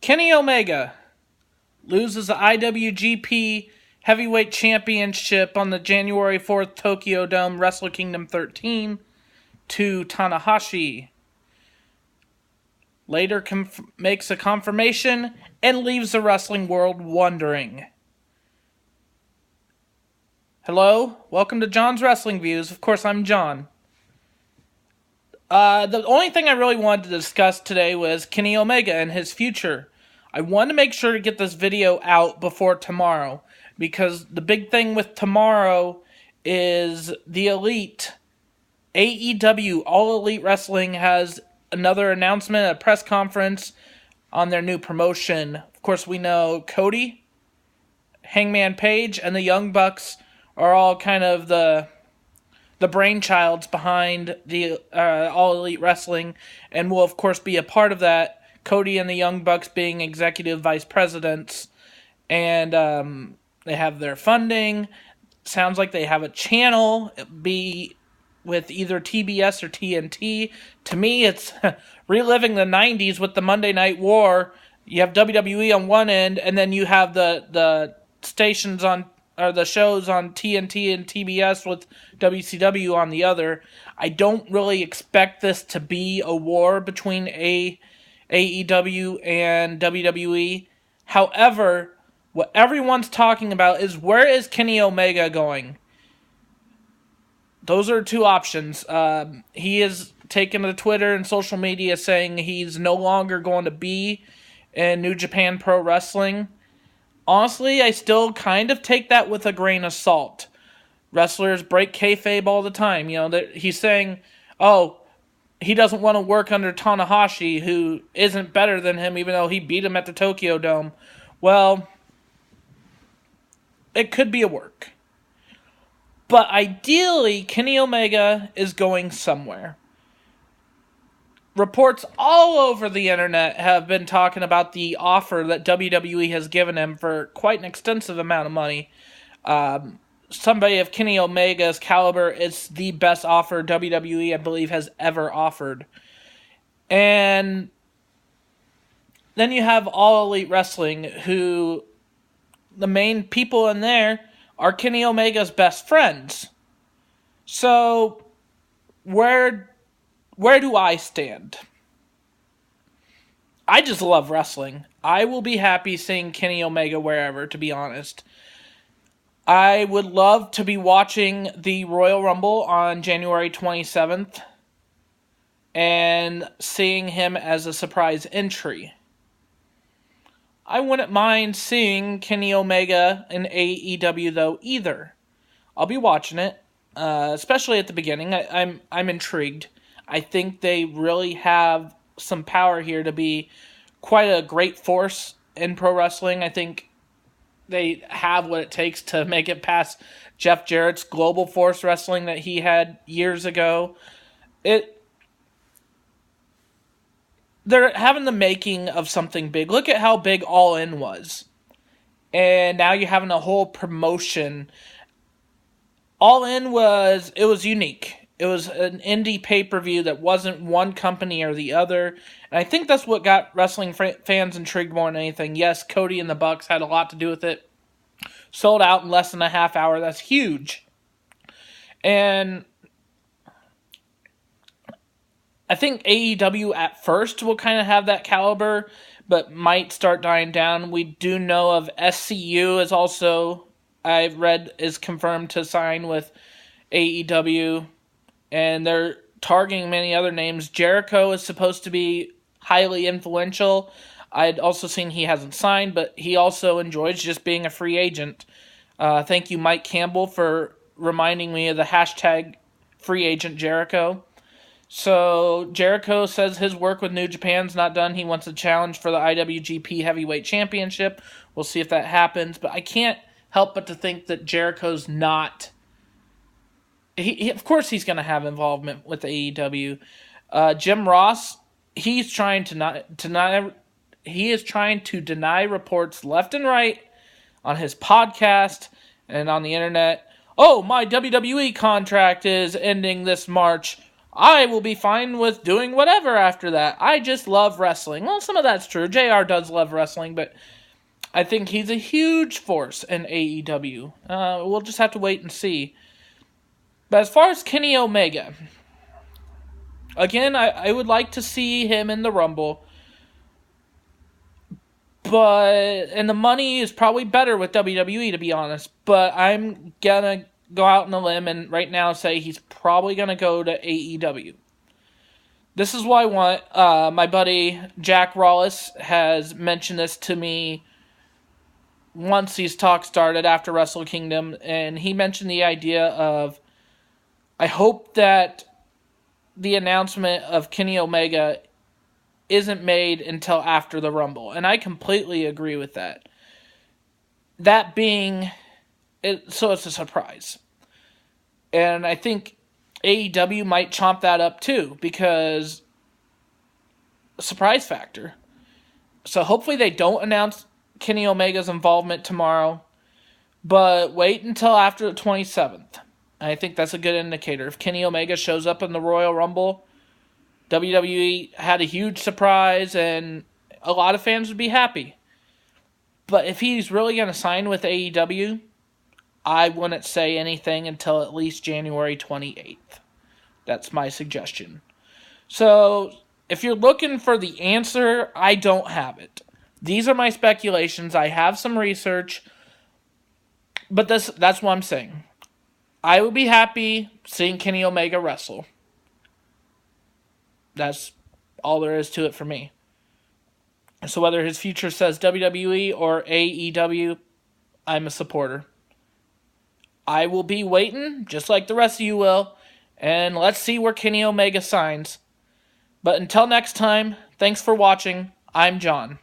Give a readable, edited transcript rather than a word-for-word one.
Kenny Omega loses the IWGP Heavyweight Championship on the January 4th Tokyo Dome Wrestle Kingdom 13 to Tanahashi. Later makes a confirmation and leaves the wrestling world wondering. Hello, welcome to John's Wrestling Views. Of course, I'm John. The only thing I really wanted to discuss today was Kenny Omega and his future. I wanted to make sure to get this video out before tomorrow, because the big thing with tomorrow is the Elite. AEW, All Elite Wrestling, has another announcement, a press conference on their new promotion. Of course, we know Cody, Hangman Page, and the Young Bucks are all kind of the brainchilds behind the All Elite Wrestling, and will of course be a part of that. Cody and the Young Bucks being executive vice presidents, and they have their funding. Sounds like they have a channel, be with either TBS or TNT. To me, it's reliving the 90s with the Monday Night War. You have WWE on one end, and then you have the stations on, or the shows on TNT and TBS with WCW on the other. I don't really expect this to be a war between AEW and WWE. However, what everyone's talking about is, where is Kenny Omega going? Those are two options. He is taken to Twitter and social media saying he's no longer going to be in New Japan Pro Wrestling. Honestly, I still kind of take that with a grain of salt. Wrestlers break kayfabe all the time. You know, he's saying, oh, he doesn't want to work under Tanahashi, who isn't better than him, even though he beat him at the Tokyo Dome. Well, it could be a work. But ideally, Kenny Omega is going somewhere. Reports all over the internet have been talking about the offer that WWE has given him for quite an extensive amount of money. Somebody of Kenny Omega's caliber, it's the best offer WWE, I believe, has ever offered. And then you have All Elite Wrestling, who the main people in there are Kenny Omega's best friends. So, where do I stand? I just love wrestling. I will be happy seeing Kenny Omega wherever, to be honest. I would love to be watching the Royal Rumble on January 27th and seeing him as a surprise entry. I wouldn't mind seeing Kenny Omega in AEW though either. I'll be watching it, especially at the beginning. I'm intrigued. I think they really have some power here to be quite a great force in pro wrestling. I think they have what it takes to make it past Jeff Jarrett's Global Force Wrestling that he had years ago. They're having the making of something big. Look at how big All In was. And now you're having a whole promotion. All In was unique. It was an indie pay-per-view that wasn't one company or the other. And I think that's what got wrestling fans intrigued more than anything. Yes, Cody and the Bucks had a lot to do with it. Sold out in less than a half hour. That's huge. And I think AEW at first will kind of have that caliber, but might start dying down. We do know of SCU is also, I've read, is confirmed to sign with AEW. And they're targeting many other names. Jericho is supposed to be highly influential. I'd also seen he hasn't signed, but he also enjoys just being a free agent. Thank you, Mike Campbell, for reminding me of the hashtag free agent Jericho. So Jericho says his work with New Japan's not done. He wants a challenge for the IWGP Heavyweight Championship. We'll see if that happens. But I can't help but to think that Jericho's not... Of course he's going to have involvement with AEW. Jim Ross, he's trying to deny reports left and right on his podcast and on the internet. Oh, my WWE contract is ending this March. I will be fine with doing whatever after that. I just love wrestling. Well, some of that's true. JR does love wrestling, but I think he's a huge force in AEW. We'll just have to wait and see. But as far as Kenny Omega, again, I would like to see him in the Rumble. And the money is probably better with WWE, to be honest. But I'm gonna go out on a limb and right now say he's probably gonna go to AEW. This is what I want. My buddy Jack Rawlis has mentioned this to me once these talks started after Wrestle Kingdom, and he mentioned the idea of, I hope that the announcement of Kenny Omega isn't made until after the Rumble. And I completely agree with that. That being, so it's a surprise. And I think AEW might chomp that up too, because surprise factor. So hopefully they don't announce Kenny Omega's involvement tomorrow, but wait until after the 27th. I think that's a good indicator. If Kenny Omega shows up in the Royal Rumble, WWE had a huge surprise and a lot of fans would be happy. But if he's really going to sign with AEW, I wouldn't say anything until at least January 28th. That's my suggestion. So, if you're looking for the answer, I don't have it. These are my speculations. I have some research, but that's what I'm saying. I would be happy seeing Kenny Omega wrestle. That's all there is to it for me. So whether his future says WWE or AEW, I'm a supporter. I will be waiting, just like the rest of you will, and let's see where Kenny Omega signs. But until next time, thanks for watching. I'm John.